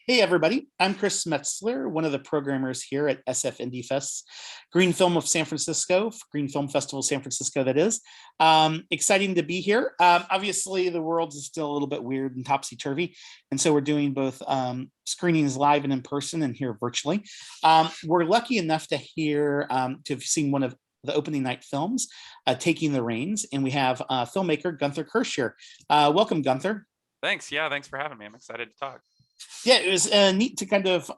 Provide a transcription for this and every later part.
Hey, everybody. I'm Chris Metzler, one of the programmers here at SF Indie Fest's Green Film of San Francisco, Green Film Festival San Francisco, that is. Exciting to be here. Obviously, the world is still a little bit weird and topsy-turvy, and so we're doing both screenings live and in person and here virtually. We're lucky enough to to have seen one of the opening night films, Taking the Reins, and we have filmmaker Gunther Kirsch here. Welcome, Gunther. Thanks. Yeah, thanks for having me. I'm excited to talk. Yeah, it was neat to kind of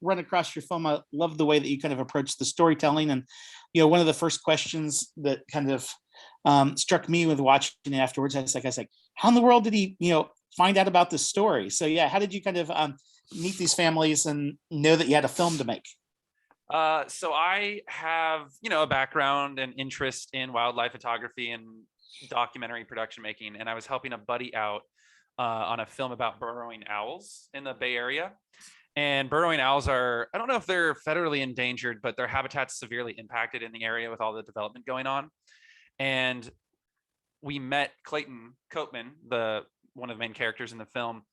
run across your film. I love the way that you kind of approach the storytelling. And, one of the first questions that kind of struck me with watching it afterwards, I was like, how in the world did he, find out about this story? So, yeah, how did you kind of meet these families and know that you had a film to make? So I have, a background and interest in wildlife photography and documentary production making, and I was helping a buddy out on a film about burrowing owls in the Bay Area. And burrowing owls I don't know if they're federally endangered, but their habitat's severely impacted in the area with all the development going on. And we met Clayton Copeman, one of the main characters in the film,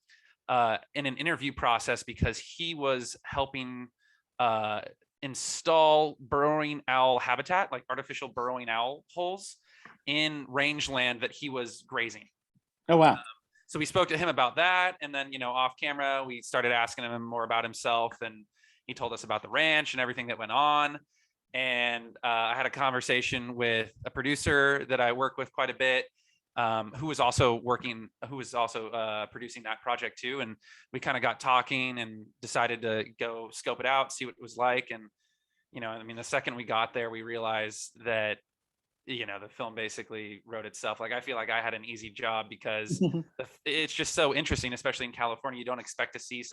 in an interview process because he was helping install burrowing owl habitat, like artificial burrowing owl holes in rangeland that he was grazing. Oh, wow. So we spoke to him about that. And then, off camera, we started asking him more about himself. And he told us about the ranch and everything that went on. And I had a conversation with a producer that I work with quite a bit, who was also producing that project too. And we kind of got talking and decided to go scope it out, see what it was like. And, the second we got there, we realized that the film basically wrote itself. Like, I feel like I had an easy job because it's just so interesting, especially in California. You don't expect to see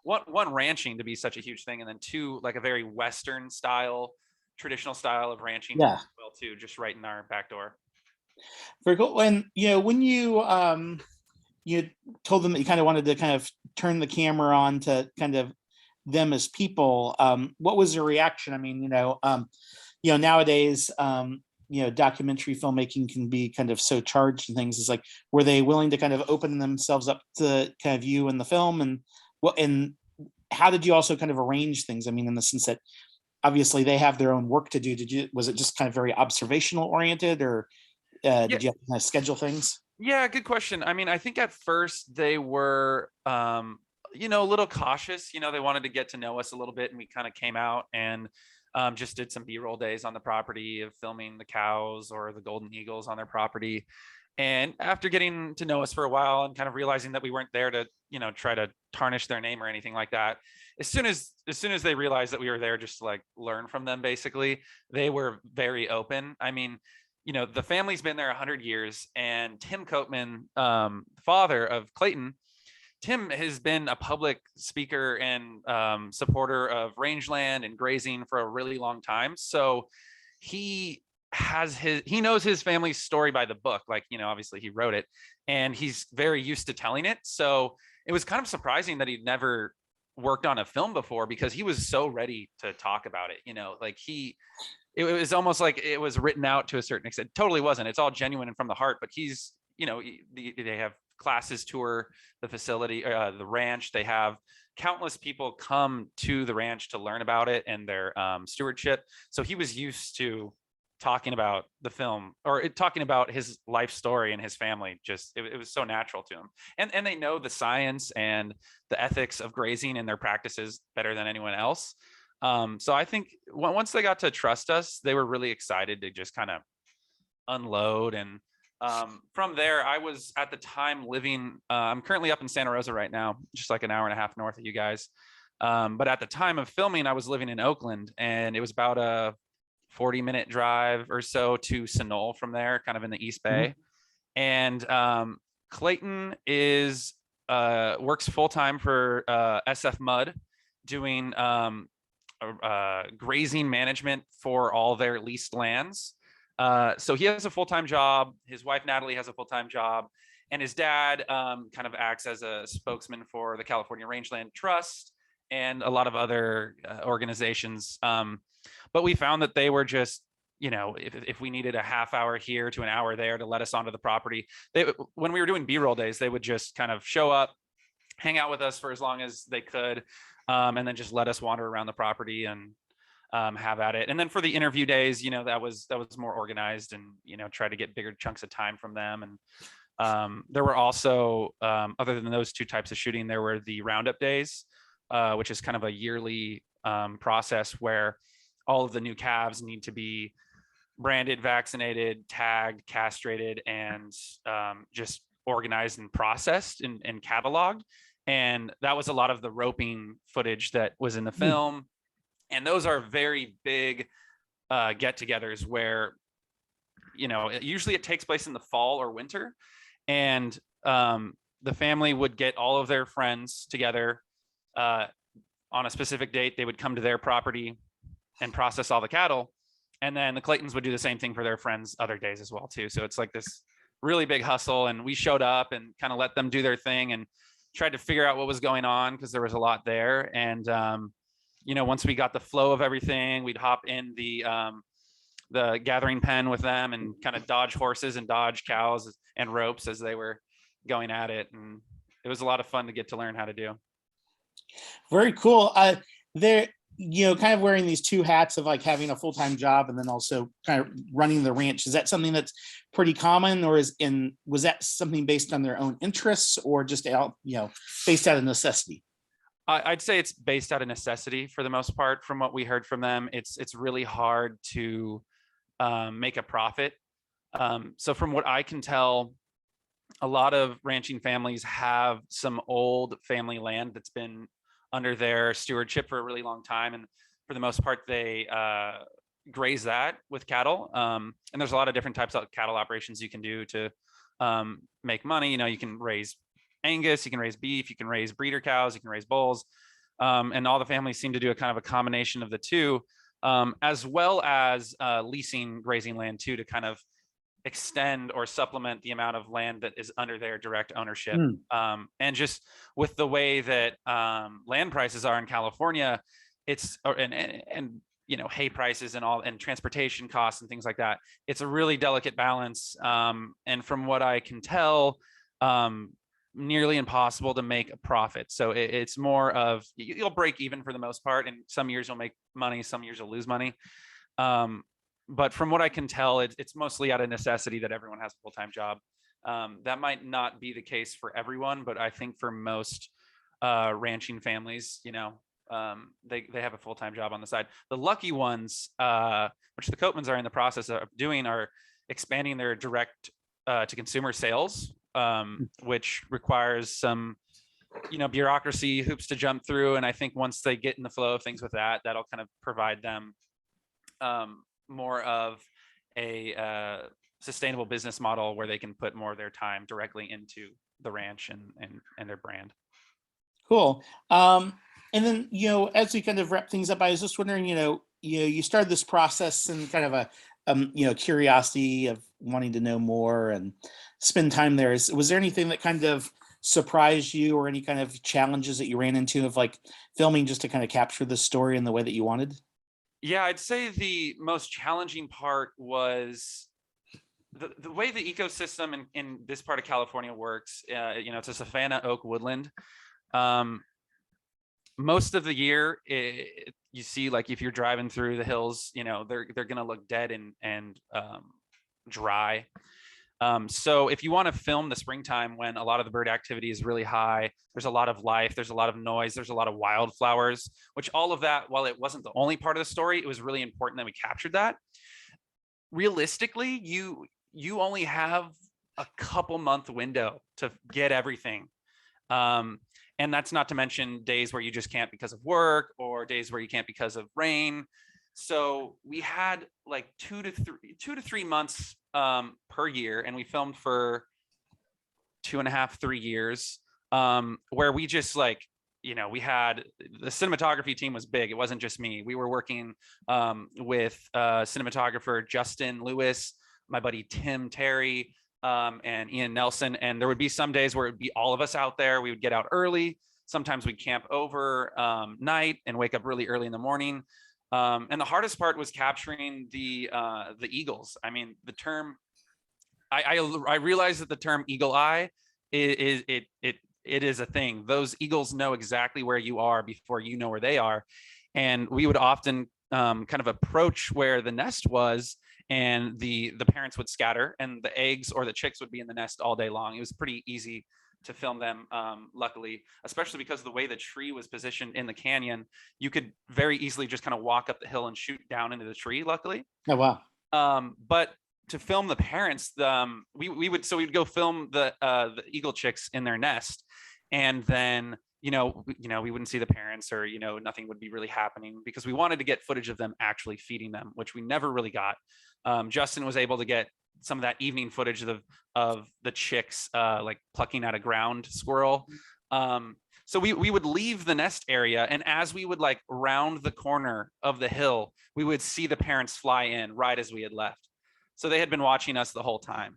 one, ranching to be such a huge thing. And then two, like a very Western style, traditional style of ranching. Yeah. Well, too, just right in our back door. Very cool. And, when you told them that you kind of wanted to kind of turn the camera on to kind of them as people, what was their reaction? I mean, nowadays, documentary filmmaking can be kind of so charged and things. Is like, were they willing to kind of open themselves up to kind of you in the film? And how did you also kind of arrange things? I mean, in the sense that obviously they have their own work to do. Was it just kind of very observational oriented, or did you have to kind of schedule things? Yeah, good question. I mean, I think at first they were, a little cautious. They wanted to get to know us a little bit, and we kind of came out and just did some B-roll days on the property of filming the cows or the golden eagles on their property. And after getting to know us for a while and kind of realizing that we weren't there to, try to tarnish their name or anything like that, as soon as they realized that we were there just to like learn from them, basically, they were very open. I mean, the family's been there 100 years, and Tim Copeman, father of Clayton, Tim has been a public speaker and supporter of rangeland and grazing for a really long time. So he knows his family's story by the book. Like, obviously he wrote it, and he's very used to telling it. So it was kind of surprising that he'd never worked on a film before, because he was so ready to talk about it. Like it was almost like it was written out to a certain extent. It totally wasn't. It's all genuine and from the heart, but he's, they have classes tour the facility, the ranch. They have countless people come to the ranch to learn about it and their stewardship. So he was used to talking about the film, or talking about his life story and his family. Just it was so natural to him, and they know the science and the ethics of grazing and their practices better than anyone else. So I think once they got to trust us, they were really excited to just kind of unload. And from there, I was at the time living, I'm currently up in Santa Rosa right now, just like an hour and a half north of you guys. But at the time of filming, I was living in Oakland, and it was about a 40-minute drive or so to Sunol from there, kind of in the East Bay. Mm-hmm. And Clayton works full-time for SF Mud, doing grazing management for all their leased lands. So he has a full-time job. His wife, Natalie, has a full-time job. And his dad kind of acts as a spokesman for the California Rangeland Trust and a lot of other organizations. But we found that they were just, if we needed a half hour here to an hour there to let us onto the property, when we were doing B-roll days, they would just kind of show up, hang out with us for as long as they could, and then just let us wander around the property and have at it. And then for the interview days, that was more organized, and try to get bigger chunks of time from them. And there were also, other than those two types of shooting, there were the roundup days, which is kind of a yearly process where all of the new calves need to be branded, vaccinated, tagged, castrated, and just organized and processed and cataloged. And that was a lot of the roping footage that was in the film. And those are very big get-togethers where, usually it takes place in the fall or winter. And the family would get all of their friends together on a specific date. They would come to their property and process all the cattle. And then the Claytons would do the same thing for their friends other days as well too. So it's like this really big hustle, and we showed up and kind of let them do their thing and tried to figure out what was going on, because there was a lot there. And once we got the flow of everything, we'd hop in the gathering pen with them and kind of dodge horses and dodge cows and ropes as they were going at it. And it was a lot of fun to get to learn how to do. Very cool. There, kind of wearing these two hats of like having a full-time job and then also kind of running the ranch. Is that something that's pretty common, or was that something based on their own interests, or just out, based out of necessity? I'd say it's based out of necessity for the most part. From what we heard from them, it's really hard to make a profit. So from what I can tell, a lot of ranching families have some old family land that's been under their stewardship for a really long time. And for the most part, they graze that with cattle. And there's a lot of different types of cattle operations you can do to make money. You can raise Angus, you can raise beef, you can raise breeder cows, you can raise bulls. And all the families seem to do a kind of a combination of the two, as well as leasing grazing land too, to kind of extend or supplement the amount of land that is under their direct ownership. And just with the way that land prices are in California, and hay prices and all, and transportation costs and things like that, it's a really delicate balance. And from what I can tell, nearly impossible to make a profit. So it's more of, you'll break even for the most part, and some years you'll make money, some years you'll lose money. But from what I can tell, it's mostly out of necessity that everyone has a full-time job. That might not be the case for everyone, but I think for most ranching families, they have a full-time job on the side. The lucky ones, which the Coatmans are in the process of doing, are expanding their direct to consumer sales, which requires some, bureaucracy hoops to jump through. And I think once they get in the flow of things with that, that'll kind of provide them more of a sustainable business model where they can put more of their time directly into the ranch and their brand. Cool. And then, as we kind of wrap things up, I was just wondering, you started this process and kind of a curiosity of wanting to know more and spend time there. Was there anything that kind of surprised you, or any kind of challenges that you ran into of like filming just to kind of capture the story in the way that you wanted? Yeah, I'd say the most challenging part was the way the ecosystem in this part of California works. It's a savanna oak woodland. Most of the year, you see, like if you're driving through the hills, they're going to look dead and dry. So if you want to film the springtime, when a lot of the bird activity is really high, there's a lot of life, there's a lot of noise, there's a lot of wildflowers, which all of that, while it wasn't the only part of the story, it was really important that we captured that. Realistically, you only have a couple month window to get everything. And that's not to mention days where you just can't because of work, or days where you can't because of rain. So we had like 2 to 3 months per year, and we filmed for 2.5, 3 years, where we just we had, the cinematography team was big. It wasn't just me. We were working with cinematographer Justin Lewis, my buddy Tim Terry, and Ian Nelson. And there would be some days where it would be all of us out there. We would get out early. Sometimes we'd camp over night and wake up really early in the morning. And the hardest part was capturing the eagles. I mean, the term, I realized that the term eagle eye is it is a thing. Those eagles know exactly where you are before you know where they are. And we would often kind of approach where the nest was, and the parents would scatter, and the eggs or the chicks would be in the nest all day long. It was pretty easy to film them, luckily, especially because of the way the tree was positioned in the canyon. You could very easily just kind of walk up the hill and shoot down into the tree, luckily. Oh, wow. But to film the parents, we'd go film the eagle chicks in their nest, and then we wouldn't see the parents, or nothing would be really happening, because we wanted to get footage of them actually feeding them, which we never really got. Justin was able to get some of that evening footage of the chicks like plucking at a ground squirrel. So we would leave the nest area, and as we would like round the corner of the hill, we would see the parents fly in right as we had left. So they had been watching us the whole time.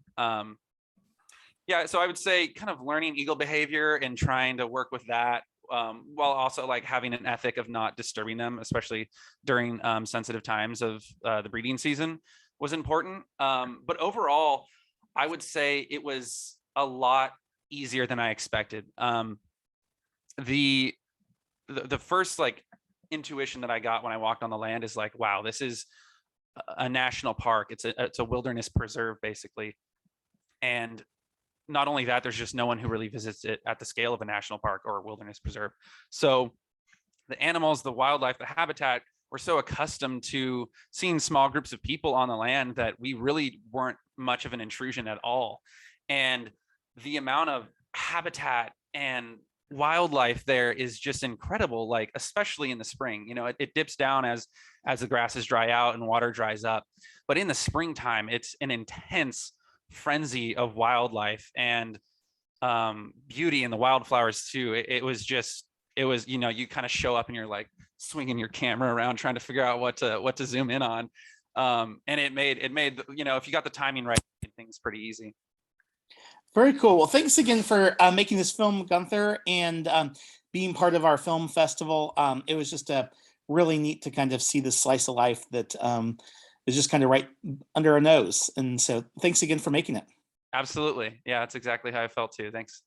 Yeah, so I would say kind of learning eagle behavior and trying to work with that, while also like having an ethic of not disturbing them, especially during sensitive times of the breeding season, was important. But overall, I would say it was a lot easier than I expected. The first like intuition that I got when I walked on the land is like, wow, this is a national park. It's a wilderness preserve, basically. And not only that, there's just no one who really visits it at the scale of a national park or a wilderness preserve. So the animals, the wildlife, the habitat, we're so accustomed to seeing small groups of people on the land that we really weren't much of an intrusion at all. And the amount of habitat and wildlife there is just incredible, like especially in the spring. It dips down as the grasses dry out and water dries up, but in the springtime it's an intense frenzy of wildlife and beauty, and the wildflowers too. It was you kind of show up and you're like swinging your camera around trying to figure out what to zoom in on, and it made if you got the timing right, things pretty easy. Very cool. Well, thanks again for making this film, Gunther, and being part of our film festival. It was just really neat to kind of see this slice of life that is just kind of right under our nose. And so thanks again for making it. Absolutely. Yeah, that's exactly how I felt too. Thanks.